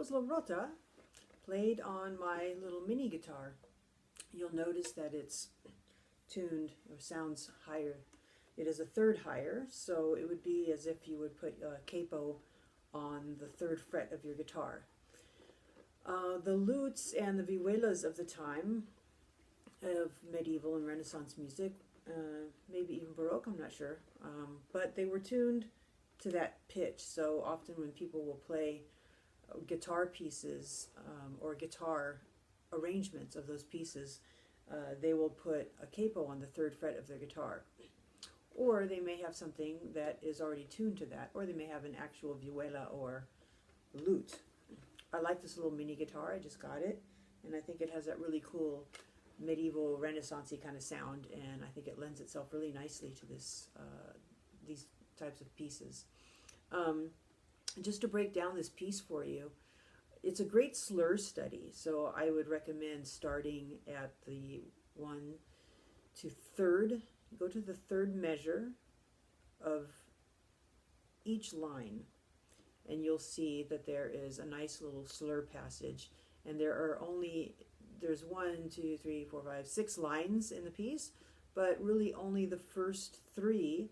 was La Rotta, played on my little mini guitar. You'll notice that it's tuned, or sounds higher. It is a third higher, so it would be as if you would put a capo on the third fret of your guitar. The lutes and the vihuelas of the time, of medieval and Renaissance music, maybe even Baroque, I'm not sure, but they were tuned to that pitch. So often when people will play guitar pieces or guitar arrangements of those pieces, they will put a capo on the third fret of their guitar. Or they may have something that is already tuned to that, or they may have an actual vihuela or lute. I like this little mini guitar, I just got it, and I think it has that really cool medieval Renaissance-y kind of sound, and I think it lends itself really nicely to this these types of pieces. Just to break down this piece for you, it's a great slur study, so I would recommend starting at the 1 to 3rd. Go to the 3rd measure of each line, and you'll see that there is a nice little slur passage, and there's 1, 2, 3, 4, 5, 6 lines in the piece, but really only the first 3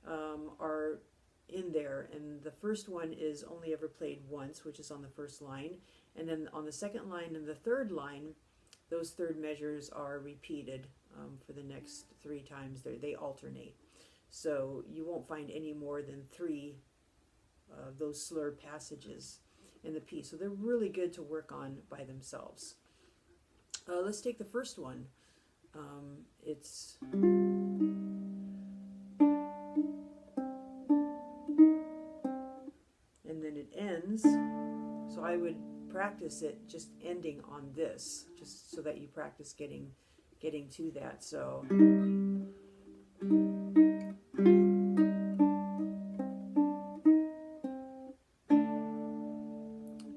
are in there, and the first one is only ever played once, which is on the first line, and then on the second line and the third line, those third measures are repeated for the next 3 times. They alternate, so you won't find any more than 3 of those slur passages in the piece, so they're really good to work on by themselves. Let's take the first one. It's and then it ends, so I would practice it just ending on this, just so that you practice getting to that. So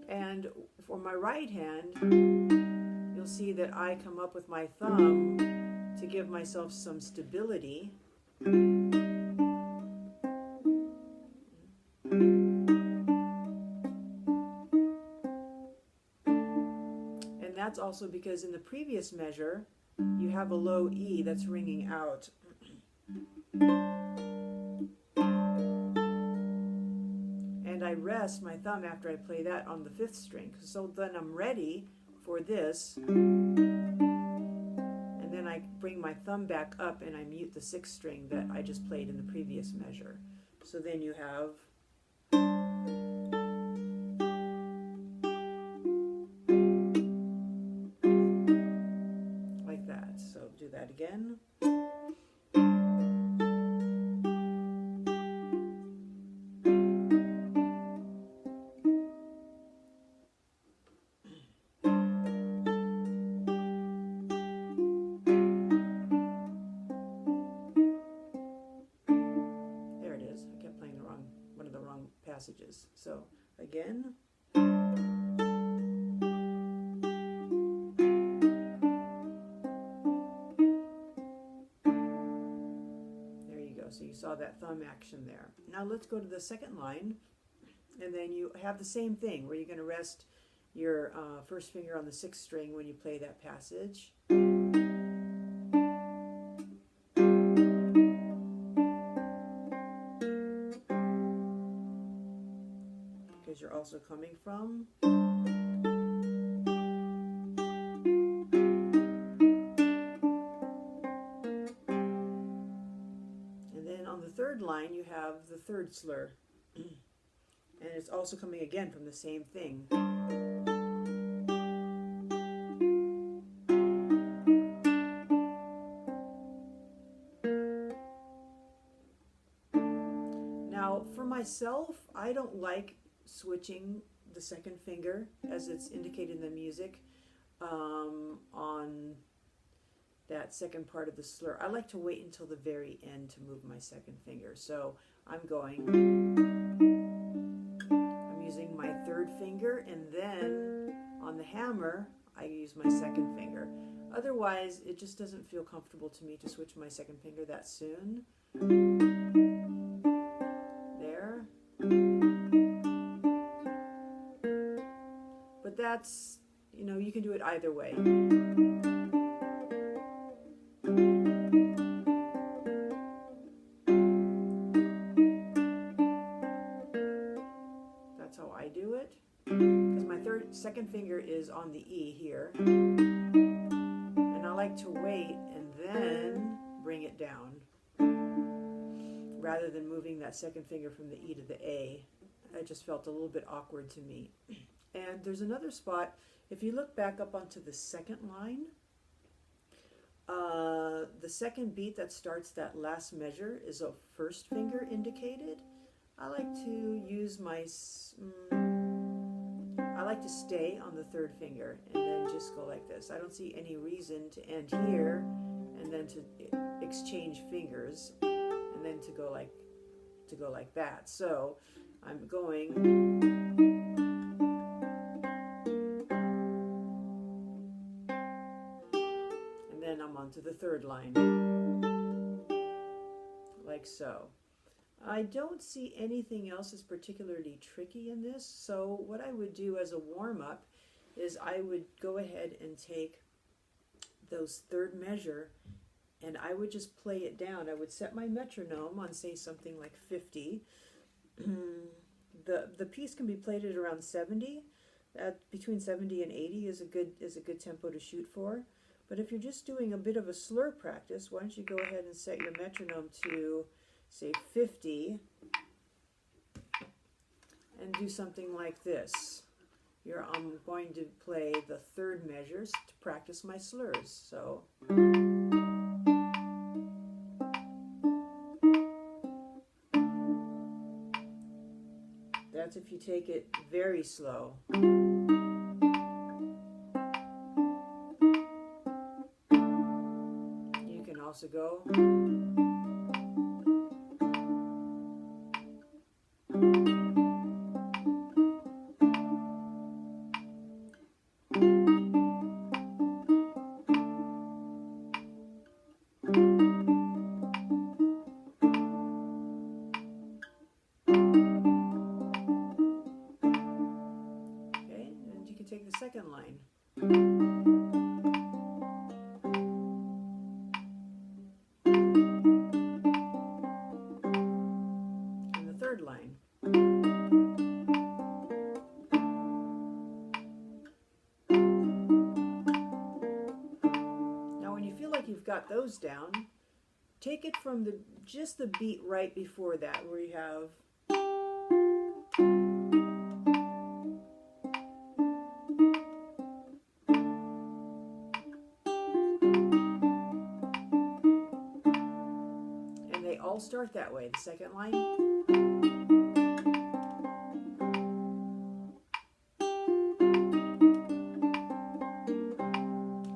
and for my right hand, you'll see that I come up with my thumb to give myself some stability. And that's also because in the previous measure, you have a low E that's ringing out. And I rest my thumb after I play that on the 5th string. So then I'm ready for this. And then I bring my thumb back up and I mute the 6th string that I just played in the previous measure. So then you have like that. So do that again. Passages. So again, there you go. So you saw that thumb action there. Now let's go to the second line, and then you have the same thing where you're going to rest your first finger on the 6th string when you play that passage. Because you're also coming from. And then on the 3rd line, you have the 3rd slur. And it's also coming again from the same thing. Now, for myself, I don't like switching the 2nd finger as it's indicated in the music on that 2nd part of the slur. I like to wait until the very end to move my 2nd finger. So I'm using my 3rd finger, and then on the hammer I use my 2nd finger. Otherwise it just doesn't feel comfortable to me to switch my 2nd finger that soon. There. that's, you know, you can do it either way. That's how I do it, because my second finger is on the E here, and I like to wait and then bring it down rather than moving that second finger from the E to the A. It just felt a little bit awkward to me. And there's another spot, if you look back up onto the second line, the second beat that starts that last measure is a first finger indicated. I like to use my, I like to stay on the third finger and then just go like this. I don't see any reason to end here and then to exchange fingers and then to go like that. So I'm going, and then I'm on to the third line, like so. I don't see anything else as particularly tricky in this, so what I would do as a warm-up is I would go ahead and take those third measure and I would just play it down. I would set my metronome on, say, something like 50. The piece can be played at around 70. Between 70 and 80 is a good tempo to shoot for. But if you're just doing a bit of a slur practice, why don't you go ahead and set your metronome to, say, 50 and do something like this. I'm going to play the third measures to practice my slurs. So that's if you take it very slow. You can also go take the second line. And the third line. Now when you feel like you've got those down, take it from just the beat right before that, where you have all start that way. The second line,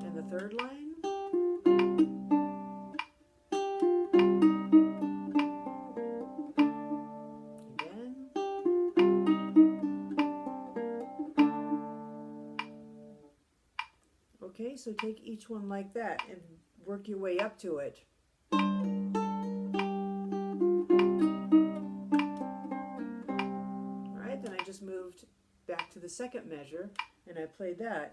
and the third line, again, okay, so take each one like that and work your way up to it. Moved back to the second measure and I played that.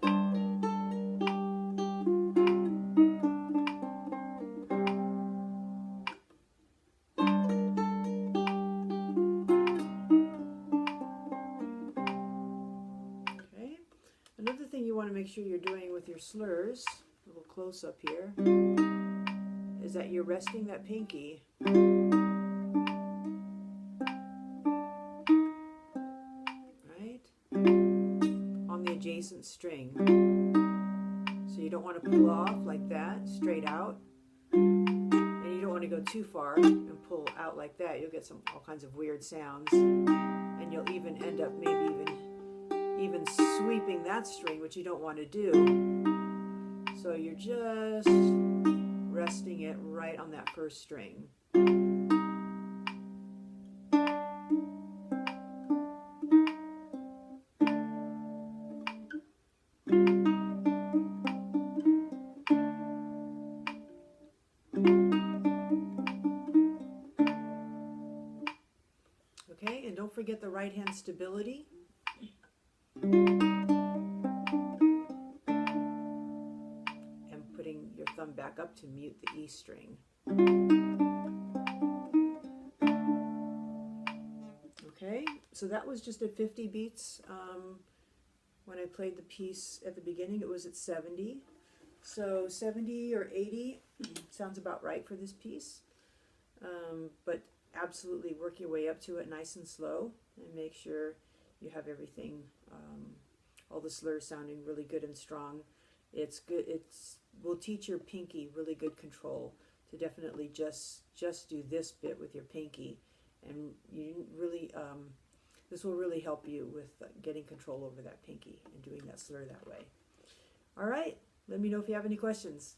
Okay. Another thing you want to make sure you're doing with your slurs, a little close up here, is that you're resting that pinky adjacent string. So you don't want to pull off like that, straight out, and you don't want to go too far and pull out like that. You'll get all kinds of weird sounds, and you'll even end up maybe even sweeping that string, which you don't want to do. So you're just resting it right on that first string. Okay, and don't forget the right hand stability. back up to mute the E string. Okay, so that was just at 50 beats. When I played the piece at the beginning, it was at 70. So 70 or 80 sounds about right for this piece. But absolutely work your way up to it nice and slow, and make sure you have everything, all the slurs sounding really good and strong. It's good. Will teach your pinky really good control to definitely just do this bit with your pinky, and you really this will really help you with getting control over that pinky and doing that slur that way. All right, let me know if you have any questions.